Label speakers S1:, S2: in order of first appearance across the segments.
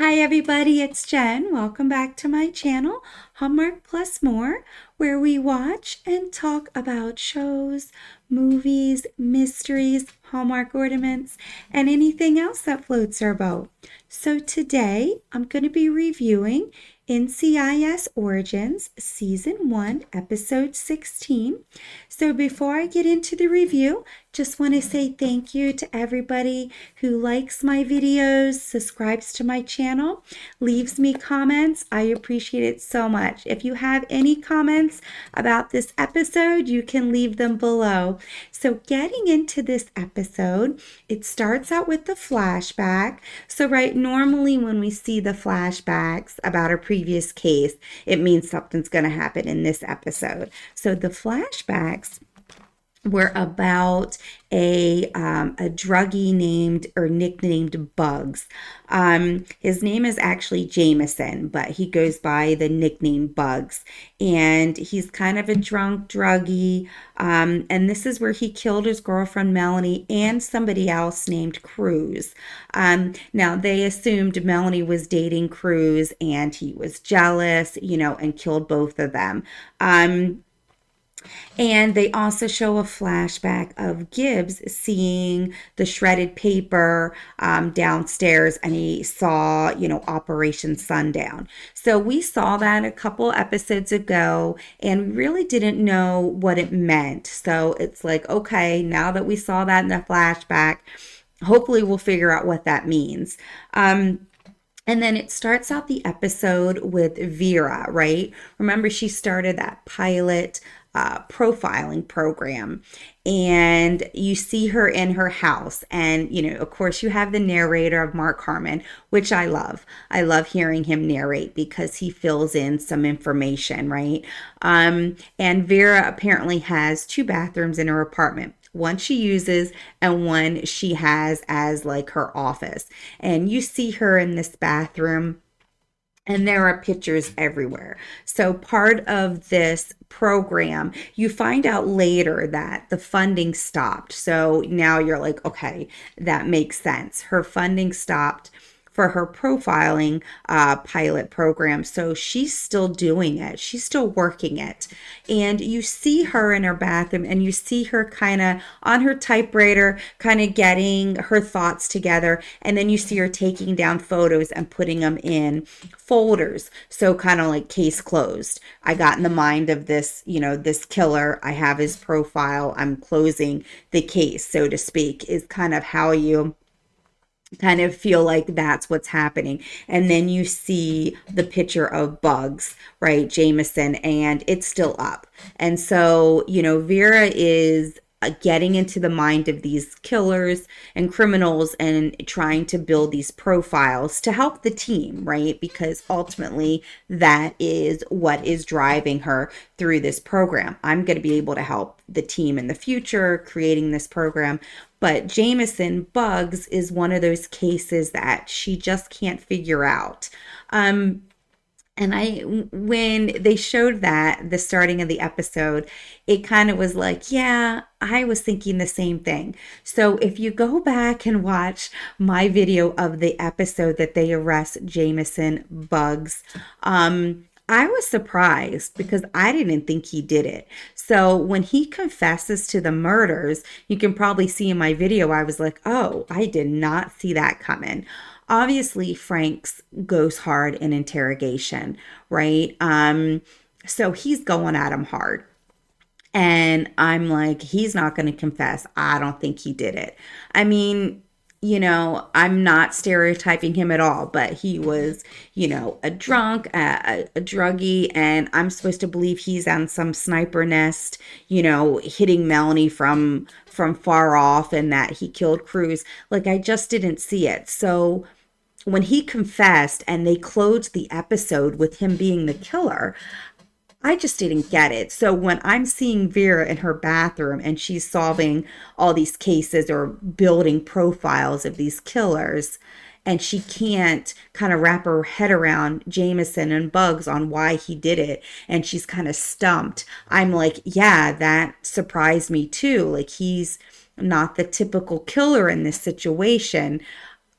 S1: Hi everybody, it's Jen. Welcome back to my channel, Hallmark Plus More, where we watch and talk about shows, movies, mysteries, Hallmark ornaments, and anything else that floats our boat. So today I'm going to be reviewing NCIS Origins Season 1, Episode 16. So before I get into the review, just want to say thank you to everybody who likes my videos, subscribes to my channel, leaves me comments. I appreciate it so much. If you have any comments about this episode, you can leave them below. So getting into this episode, it starts out with the flashback. So normally when we see the flashbacks about a previous case, it means something's going to happen in this episode. So the flashbacks were about a druggie named or nicknamed Bugs. His name is actually Jameson, but he goes by the nickname Bugs. And he's kind of a drunk druggie. And this is where he killed his girlfriend Melanie and somebody else named Cruz. Now they assumed Melanie was dating Cruz and he was jealous, and killed both of them. And they also show a flashback of Gibbs seeing the shredded paper downstairs, and he saw, Operation Sundown. So we saw that a couple episodes ago and really didn't know what it meant. So it's like, okay, now that we saw that in the flashback, hopefully we'll figure out what that means. And then it starts out the episode with Vera, right? Remember, she started that pilot profiling program, and you see her in her house. And, of course, you have the narrator of Mark Harmon, which I love. I love hearing him narrate because he fills in some information, right? And Vera apparently has 2 bathrooms in her apartment. One she uses and one she has as like her office. And you see her in this bathroom and there are pictures everywhere. So part of this program, you find out later that the funding stopped. So now you're like, okay, that makes sense. Her funding stopped for her profiling pilot program. So she's still doing it. She's still working it. And you see her in her bathroom and you see her kind of on her typewriter, kind of getting her thoughts together. And then you see her taking down photos and putting them in folders. So kind of like case closed. I got in the mind of this, this killer. I have his profile. I'm closing the case, so to speak, is kind of how you kind of feel like that's what's happening. And then you see the picture of Bugs, right? Jameson, and it's still up. And so, Vera is getting into the mind of these killers and criminals and trying to build these profiles to help the team, right? Because ultimately that is what is driving her through this program. I'm going to be able to help the team in the future creating this program. But Jameson Bugs is one of those cases that she just can't figure out. And when they showed that, the starting of the episode, it kind of was like, yeah, I was thinking the same thing. So if you go back and watch my video of the episode that they arrest Jameson Bugs, I was surprised because I didn't think he did it. So when he confesses to the murders, you can probably see in my video, I was like, oh, I did not see that coming. Obviously, Franks goes hard in interrogation, right? So he's going at him hard. And I'm like, he's not going to confess. I don't think he did it. I mean, I'm not stereotyping him at all, but he was, a drunk, a druggie, and I'm supposed to believe he's on some sniper nest, hitting Melanie from far off, and that he killed Cruz. Like, I just didn't see it. So when he confessed and they closed the episode with him being the killer, I just didn't get it. So when I'm seeing Vera in her bathroom and she's solving all these cases or building profiles of these killers, and she can't kind of wrap her head around Jameson and Bugs on why he did it, and she's kind of stumped, I'm like, yeah, that surprised me too. Like, he's not the typical killer in this situation.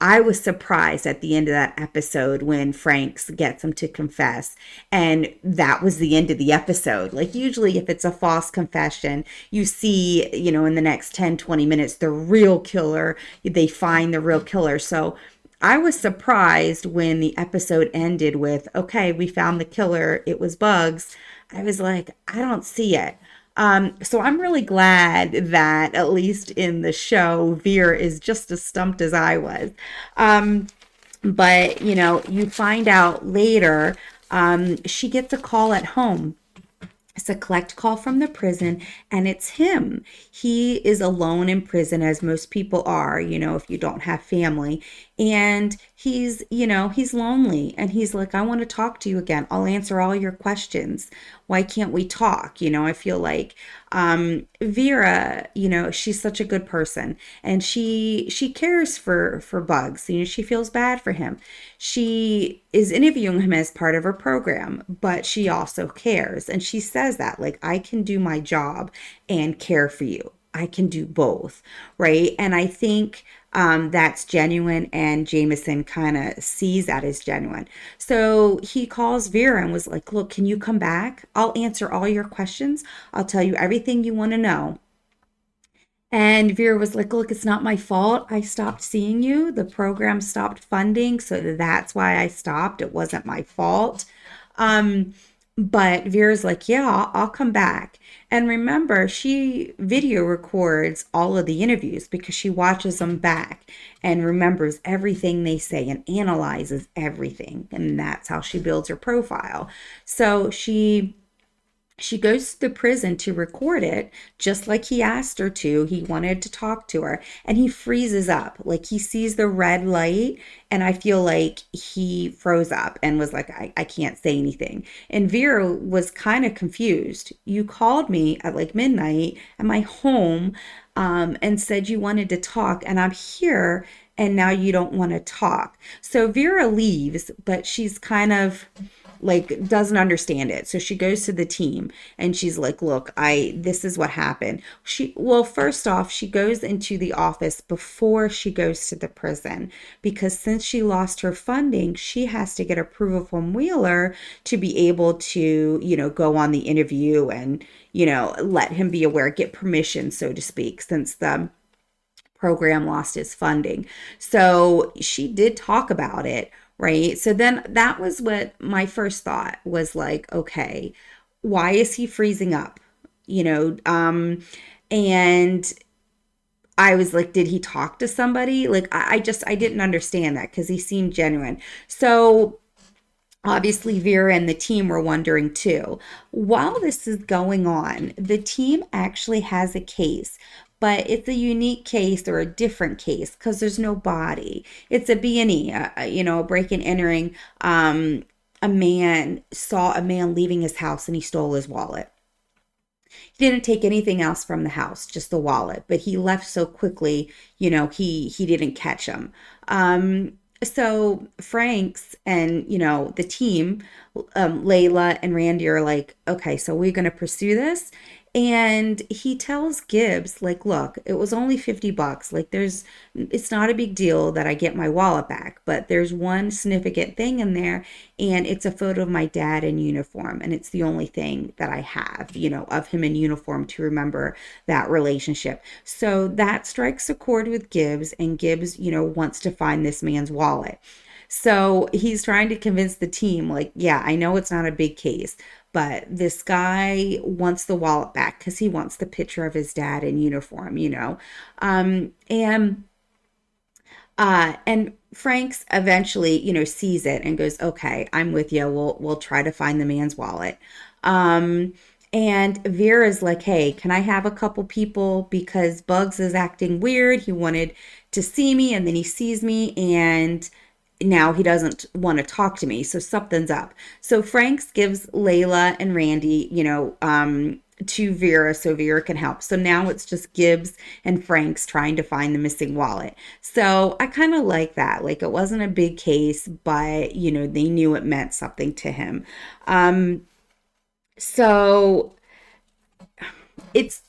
S1: I was surprised at the end of that episode when Franks gets him to confess, and that was the end of the episode. Like, usually, if it's a false confession, you see, in the next 10, 20 minutes, the real killer, they find the real killer. So, I was surprised when the episode ended with, okay, we found the killer, it was Bugs. I was like, I don't see it. So I'm really glad that at least in the show, Veer is just as stumped as I was. Um, but you find out later, she gets a call at home. It's a collect call from the prison, and it's him. He is alone in prison, as most people are, if you don't have family. And he's lonely. And he's like, I want to talk to you again. I'll answer all your questions. Why can't we talk? I feel like Vera, she's such a good person, and she cares for Bugs. She feels bad for him. She is interviewing him as part of her program, but she also cares. And she says that, like, I can do my job and care for you. I can do both, right? And I think that's genuine, and Jameson kind of sees that as genuine. So he calls Vera and was like, look, can you come back? I'll answer all your questions. I'll tell you everything you want to know. And Vera was like, look, it's not my fault. I stopped seeing you. The program stopped funding. So that's why I stopped. It wasn't my fault. Um, but Vera's like, yeah, I'll come back. And remember, she video records all of the interviews because she watches them back and remembers everything they say and analyzes everything. And that's how she builds her profile. So she goes to the prison to record it, just like he asked her to. He wanted to talk to her, and he freezes up. Like, he sees the red light, and I feel like he froze up and was like, I can't say anything. And Vera was kind of confused. You called me at like midnight at my home, and said you wanted to talk, and I'm here, and now you don't want to talk. So Vera leaves, but she's kind of like doesn't understand it. So she goes to the team and she's like, "Look, this is what happened." First off, she goes into the office before she goes to the prison because since she lost her funding, she has to get approval from Wheeler to be able to, go on the interview and, let him be aware, get permission, so to speak, since the program lost its funding. So she did talk about it, right? So then that was what my first thought was like, okay, why is he freezing up? You know, um, and I was like, did he talk to somebody? Like, I didn't understand that because he seemed genuine. So obviously, Vera and the team were wondering too. While this is going on, the team actually has a case, but it's a unique case or a different case because there's no body. It's a B&E, a break and entering. A man saw a man leaving his house and he stole his wallet. He didn't take anything else from the house, just the wallet, but he left so quickly, he didn't catch him. So Frank's and the team, Layla and Randy are like, okay, so we're gonna pursue this. And he tells Gibbs, like, look, it was only $50. Like, it's not a big deal that I get my wallet back, but there's one significant thing in there, and it's a photo of my dad in uniform. And it's the only thing that I have, of him in uniform to remember that relationship. So that strikes a chord with Gibbs, and Gibbs, wants to find this man's wallet. So he's trying to convince the team, like, yeah, I know it's not a big case, but this guy wants the wallet back because he wants the picture of his dad in uniform. And Franks eventually, sees it and goes, okay, I'm with you. We'll try to find the man's wallet. Um, and Vera's like, hey, can I have a couple people because Bugs is acting weird. He wanted to see me and then he sees me and now he doesn't want to talk to me. So something's up. So Franks gives Layla and Randy, to Vera so Vera can help. So now it's just Gibbs and Franks trying to find the missing wallet. So I kind of like that. Like, it wasn't a big case, but they knew it meant something to him. Um, so it's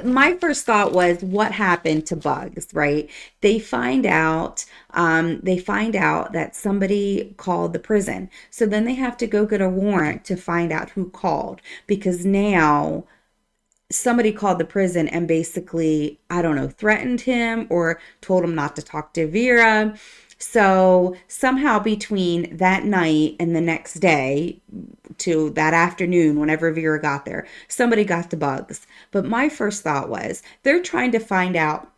S1: my first thought was what happened to Bugs, right? They find out they find out that somebody called the prison. So then they have to go get a warrant to find out who called, because now somebody called the prison and basically, I don't know, threatened him or told him not to talk to Vera. So somehow between that night and the next day to that afternoon, whenever Vera got there, somebody got the Bugs. But my first thought was they're trying to find out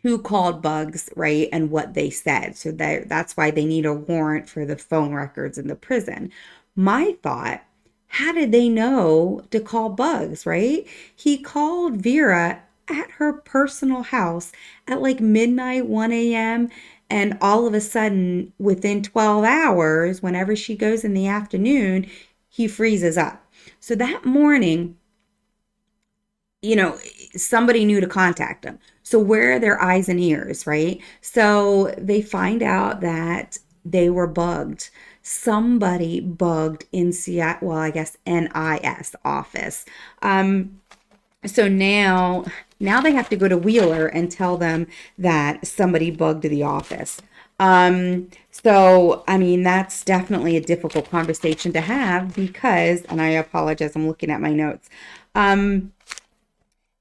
S1: who called Bugs, right, and what they said. So that's why they need a warrant for the phone records in the prison. My thought, how did they know to call Bugs, right? He called Vera at her personal house at like midnight, 1 a.m. And all of a sudden, within 12 hours, whenever she goes in the afternoon, he freezes up. So that morning, you know, somebody knew to contact them. So where are their eyes and ears, right? So they find out that they were bugged. Somebody bugged NCIS, well, I guess NIS office. So now they have to go to Wheeler and tell them that somebody bugged the office. So I mean that's definitely a difficult conversation to have because, and I apologize, I'm looking at my notes. Um,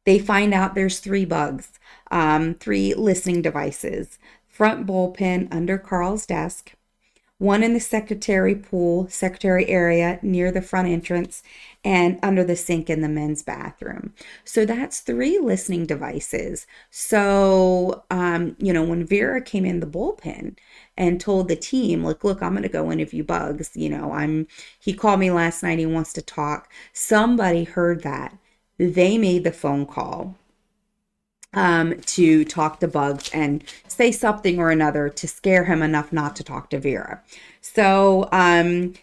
S1: they find out there's three bugs, three listening devices, front bullpen under Carl's desk, one in the secretary area near the front entrance, and under the sink in the men's bathroom. So that's three listening devices. So, when Vera came in the bullpen and told the team, like, look, I'm going to go interview Bugs. He called me last night. He wants to talk. Somebody heard that. They made the phone call to talk to Bugs and say something or another to scare him enough not to talk to Vera. So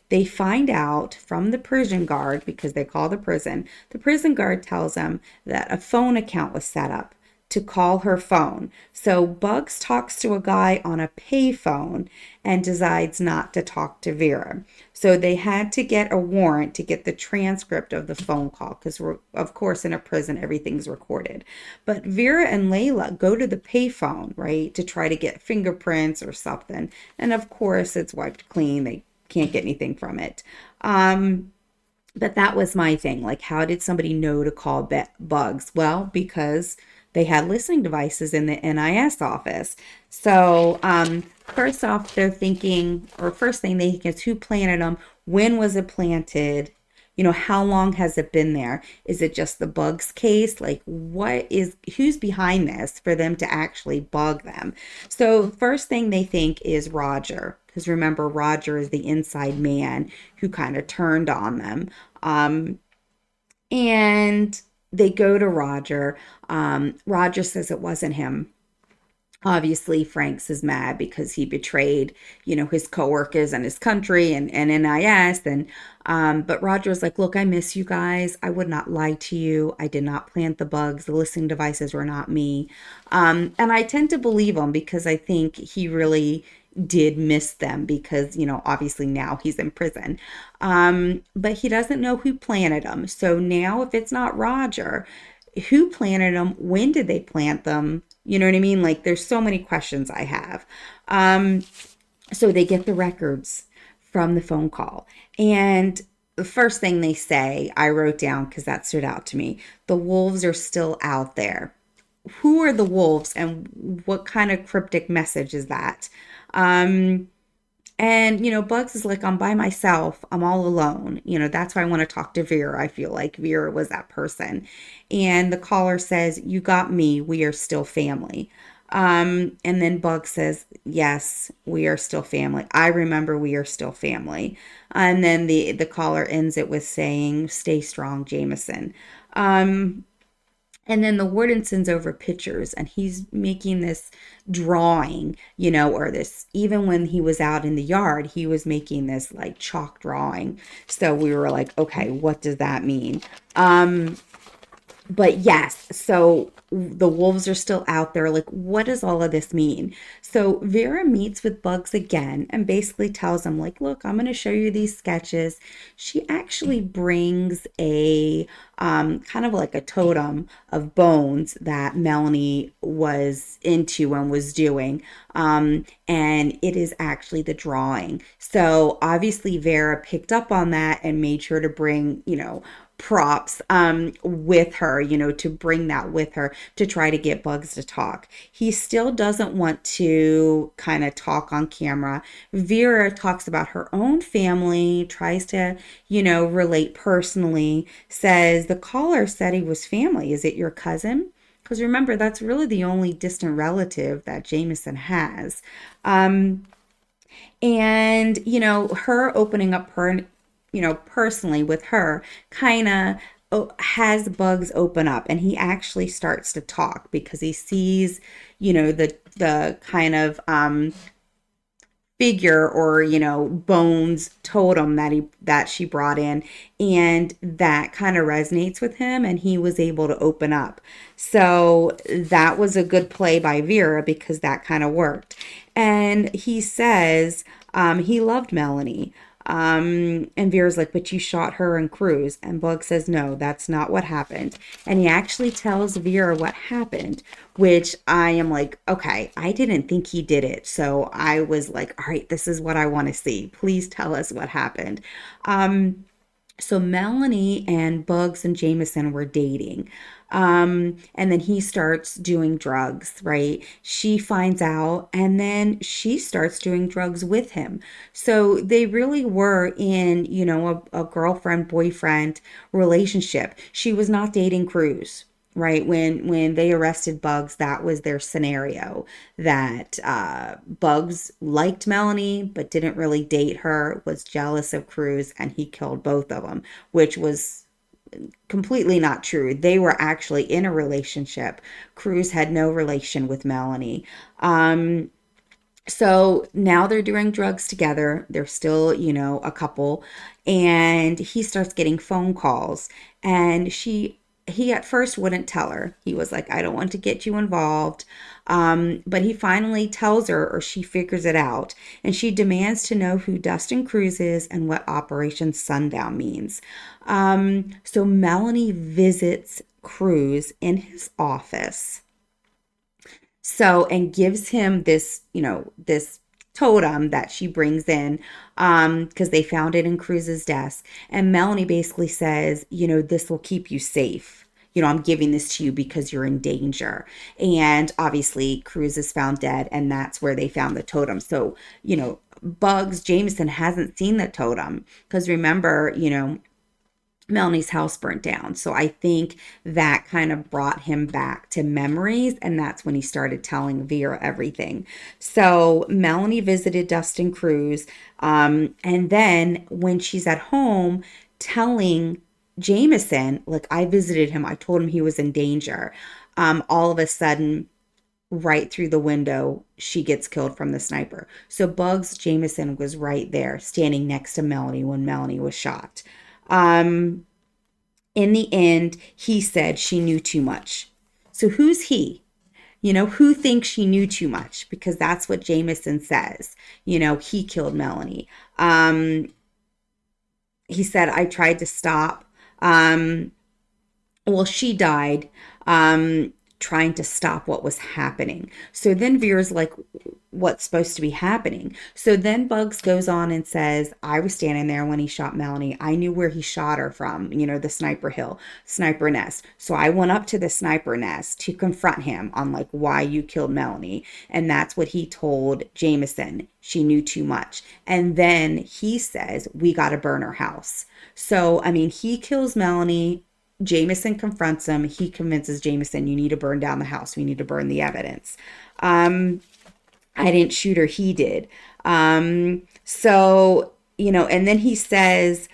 S1: they find out from the prison guard, because they call the prison guard tells them that a phone account was set up to call her phone. So Bugs talks to a guy on a payphone and decides not to talk to Vera. So they had to get a warrant to get the transcript of the phone call because, of course, in a prison, everything's recorded. But Vera and Layla go to the payphone, right, to try to get fingerprints or something. And of course, it's wiped clean. They can't get anything from it. But that was my thing. Like, how did somebody know to call Bugs? Well, because they had listening devices in the NIS office. So, first off, they're thinking, or first thing they think is who planted them? When was it planted? How long has it been there? Is it just the Bugs case? Like, who's behind this for them to actually bug them? So, first thing they think is Roger. Because remember, Roger is the inside man who kind of turned on them. And they go to Roger. Roger says it wasn't him. Obviously, Franks is mad because he betrayed, his coworkers and his country and NIS. But Roger's like, look, I miss you guys. I would not lie to you. I did not plant the bugs. The listening devices were not me. And I tend to believe him because I think he really did miss them because, obviously now he's in prison. But he doesn't know who planted them. So now if it's not Roger, who planted them? When did they plant them? You know what I mean? Like there's so many questions I have. So they get the records from the phone call. And the first thing they say, I wrote down because that stood out to me. The wolves are still out there. Who are the wolves and what kind of cryptic message is that? Um, and, Bugs is like, I'm by myself. I'm all alone. That's why I want to talk to Vera. I feel like Vera was that person. And the caller says, you got me. We are still family. And then Bugs says, yes, we are still family. I remember we are still family. And then the caller ends it with saying, stay strong, Jameson. And then the warden sends over pictures and he's making this drawing, or this, even when he was out in the yard, he was making this like chalk drawing. So we were like, okay, what does that mean? But yes, so the wolves are still out there. Like, what does all of this mean? So Vera meets with Bugs again and basically tells him, like, look, I'm going to show you these sketches. She actually brings a kind of like a totem of bones that Melanie was into and was doing. And it is actually the drawing. So obviously Vera picked up on that and made sure to bring, props with her, to bring that with her to try to get Bugs to talk. He still doesn't want to kind of talk on camera. Vera talks about her own family, tries to, relate personally, says the caller said he was family. Is it your cousin? Because remember, that's really the only distant relative that Jameson has. Um, and, her opening up her, personally with her kind of has Bugs open up and he actually starts to talk because he sees, the kind of figure or bones totem that she brought in, and that kind of resonates with him and he was able to open up. So that was a good play by Vera because that kind of worked. And he says he loved Melanie. And Vera's like, but you shot her and Cruz. And Bug says, no, that's not what happened. And he actually tells Vera what happened, which I am like, okay, I didn't think he did it. So I was like, all right, this is what I want to see. Please tell us what happened. So Melanie and Bugs and Jameson were dating. And then he starts doing drugs, right? She finds out and then she starts doing drugs with him. So they really were in, a girlfriend boyfriend relationship. She was not dating Cruz. Right, when they arrested Bugs, that was their scenario. That Bugs liked Melanie but didn't really date her, was jealous of Cruz, and he killed both of them, which was completely not true. They were actually in a relationship. Cruz had no relation with Melanie. So now they're doing drugs together. They're still, a couple. And he starts getting phone calls. And he at first wouldn't tell her. He was like, I don't want to get you involved. But he finally tells her, or she figures it out. And she demands to know who Dustin Cruz is and what Operation Sundown means. So Melanie visits Cruz in his office. So, and gives him this, this totem that she brings in because they found it in Cruz's desk. And Melanie basically says, this will keep you safe. I'm giving this to you because you're in danger. And obviously, Cruz is found dead, and that's where they found the totem. So, Bugs Jameson hasn't seen the totem because remember, Melanie's house burnt down. So I think that kind of brought him back to memories. And that's when he started telling Vera everything. So Melanie visited Dustin Cruz. And then when she's at home telling Jameson, like, I visited him, I told him he was in danger. All of a sudden, right through the window, she gets killed from the sniper. So Bugs Jameson was right there standing next to Melanie when Melanie was shot. Um, in the end, he said she knew too much. So who's he? Who thinks she knew too much? Because that's what Jameson says. He killed Melanie. He said, I tried to stop. Well, she died trying to stop what was happening. So then Vera's like, what's supposed to be happening? So then Bugs goes on and says, I was standing there when he shot Melanie. I knew where he shot her from, the sniper nest. So I went up to the sniper nest to confront him on like why you killed Melanie. And that's what he told Jameson. She knew too much. And then he says, we got to burn her house. So, I mean, he kills Melanie. Jameson confronts him. He convinces Jameson, you need to burn down the house. We need to burn the evidence. I didn't shoot her. He did. So, and then he says,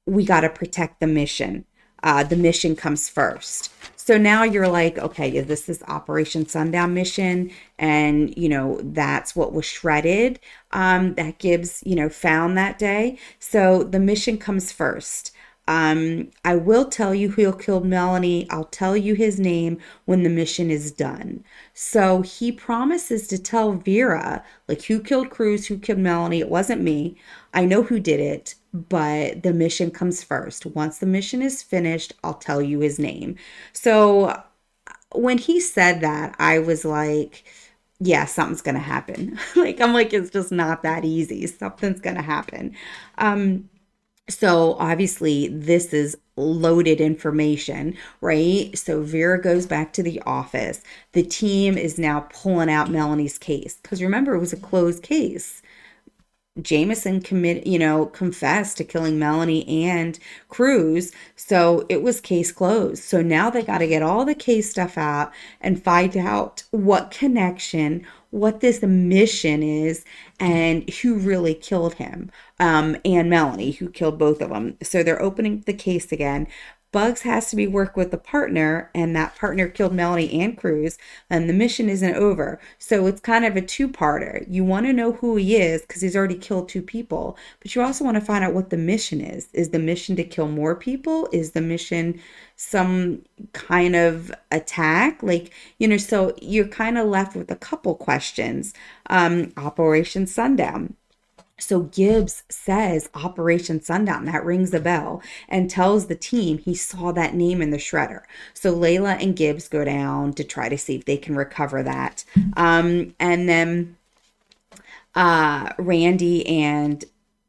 S1: we got to protect the mission. The mission comes first. So now you're like, okay, is this Operation Sundown mission? And, that's what was shredded that Gibbs, found that day. So the mission comes first. I will tell you who'll kill Melanie. I'll tell you his name when the mission is done. So he promises to tell Vera, like, who killed Cruz, who killed Melanie. It wasn't me. I know who did it, but the mission comes first. Once the mission is finished, I'll tell you his name. So when he said that, I was like, yeah, something's gonna happen. Like, I'm like, it's just not that easy. Something's gonna happen. So obviously, this is loaded information, right? So Vera goes back to the office. The team is now pulling out Melanie's case because remember, it was a closed case. Jameson confessed to killing Melanie and Cruz. So it was case closed. So now they got to get all the case stuff out and find out what connection, what this mission is, and who really killed him. And Melanie, who killed both of them. So they're opening the case again. Bugs has to be work with the partner, and that partner killed Melanie and Cruz, and the mission isn't over. So it's kind of a two-parter. You want to know who he is because he's already killed two people, but you also want to find out what the mission is. Is the mission to kill more people? Is the mission some kind of attack? Like, so you're kind of left with a couple questions. Operation Sundown. So Gibbs says Operation Sundown. That rings a bell and tells the team he saw that name in the shredder. So Layla and Gibbs go down to try to see if they can recover that. And then Randy and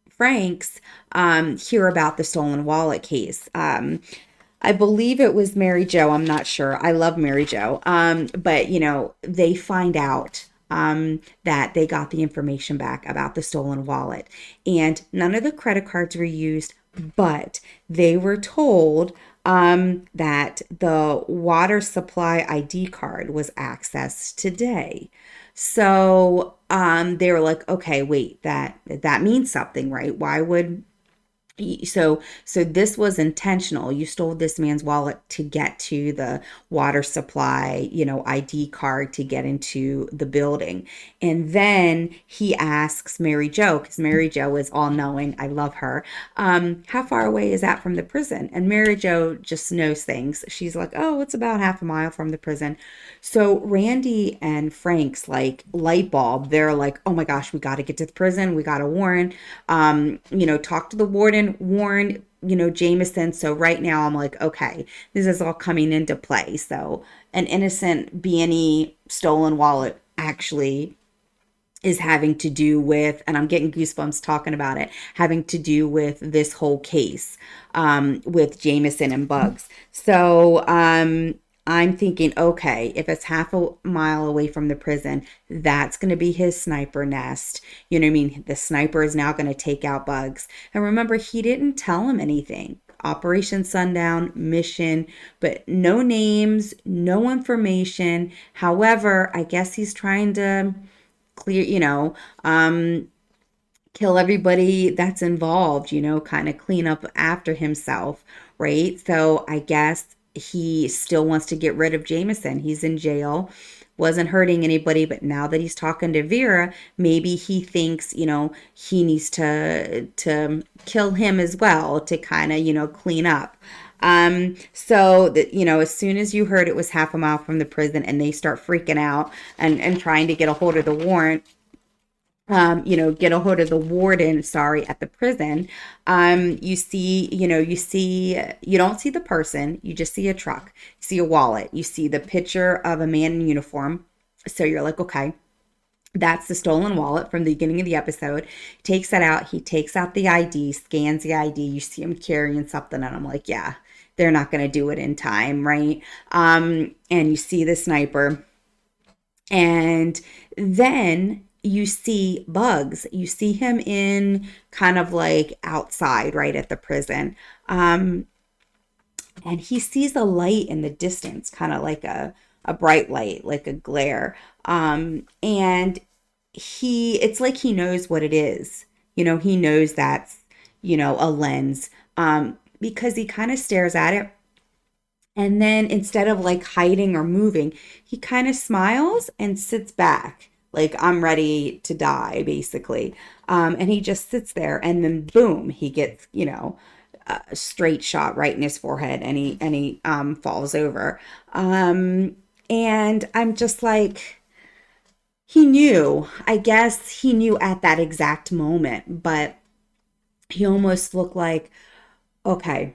S1: Franks hear about the stolen wallet case. I believe it was Mary Jo. I'm not sure. I love Mary Jo. But, they find out that they got the information back about the stolen wallet. And none of the credit cards were used, but they were told that the water supply ID card was accessed today. So they were like, okay, wait, that means something, right? Why would so this was intentional. You stole this man's wallet to get to the water supply, ID card to get into the building. And then he asks Mary Jo, because Mary Jo is all knowing. I love her. How far away is that from the prison? And Mary Jo just knows things. She's like, oh, it's about half a mile from the prison. So Randy and Frank's like light bulb. They're like, oh my gosh, we got to get to the prison. We got to warn, talk to the warn, Jameson. So right now I'm like, okay, this is all coming into play. So an innocent B&E stolen wallet actually is having to do with, and I'm getting goosebumps talking about it, having to do with this whole case with Jameson and Bugs. So I'm thinking, okay, if it's half a mile away from the prison, that's going to be his sniper nest. You know what I mean? The sniper is now going to take out Bugs. And remember, he didn't tell him anything. Operation Sundown, mission, but no names, no information. However, I guess he's trying to clear, kill everybody that's involved, kind of clean up after himself, right? So I guess he still wants to get rid of Jameson. He's in jail, wasn't hurting anybody, but now that he's talking to Vera, maybe he thinks, he needs to kill him as well to kind of, clean up. So that, as soon as you heard it was half a mile from the prison and they start freaking out and trying to get a hold of the warrant, get a hold of the warden, sorry, at the prison. You don't see the person, you just see a truck, you see a wallet, you see the picture of a man in uniform. So you're like, okay, that's the stolen wallet from the beginning of the episode. Takes that out. He takes out the ID, scans the ID. You see him carrying something, and I'm like, yeah, they're not going to do it in time, right? And you see the sniper. And then you see Bugs. You see him in kind of like outside, right at the prison. And he sees a light in the distance, kind of like a bright light, like a glare. And it's like he knows what it is. He knows that's, a lens. Because he kind of stares at it. And then instead of like hiding or moving, he kind of smiles and sits back. Like, I'm ready to die, basically. And he just sits there, and then boom, he gets, a straight shot right in his forehead, and he falls over. And I'm just like, he knew. I guess he knew at that exact moment, but he almost looked like, okay,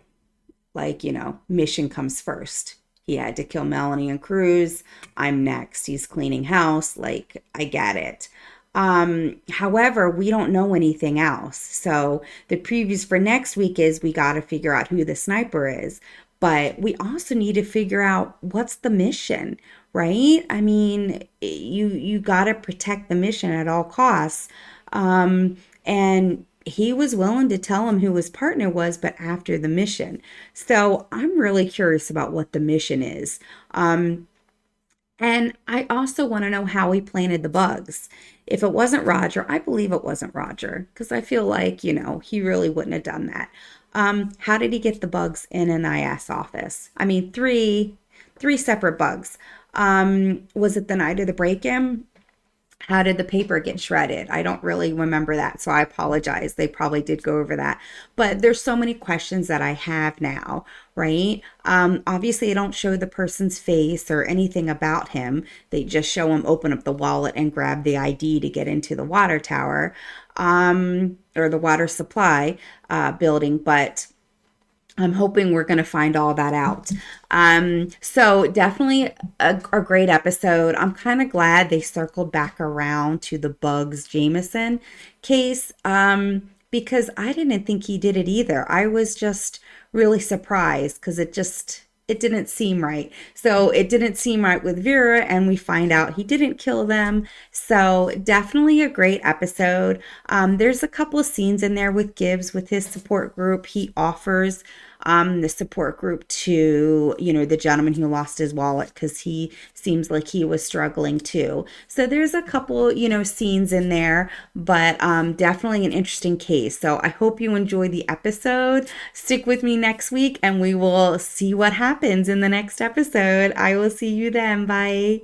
S1: like, mission comes first. He had to kill Melanie and Cruz. I'm next. He's cleaning house. Like, I get it. However, we don't know anything else. So the previews for next week is we got to figure out who the sniper is. But we also need to figure out what's the mission, right? I mean, you got to protect the mission at all costs. And he was willing to tell him who his partner was, but after the mission. So I'm really curious about what the mission is. And I also want to know how he planted the bugs. If it wasn't Roger, I believe it wasn't Roger because I feel like, he really wouldn't have done that. How did he get the bugs in an IS office? I mean, three separate bugs. Was it the night of the break-in? How did the paper get shredded? I don't really remember that, so I apologize. They probably did go over that. But there's so many questions that I have now, right? Obviously, they don't show the person's face or anything about him. They just show him open up the wallet and grab the ID to get into the water tower, or the water supply building. But I'm hoping we're going to find all that out. So definitely a great episode. I'm kind of glad they circled back around to the Bugs Jameson case, because I didn't think he did it either. I was just really surprised because it didn't seem right. So it didn't seem right with Vera, and we find out he didn't kill them. So definitely a great episode. There's a couple of scenes in there with Gibbs with his support group. He offers the support group to, the gentleman who lost his wallet because he seems like he was struggling too. So there's a couple, scenes in there, but definitely an interesting case. So I hope you enjoy the episode. Stick with me next week and we will see what happens in the next episode. I will see you then. Bye.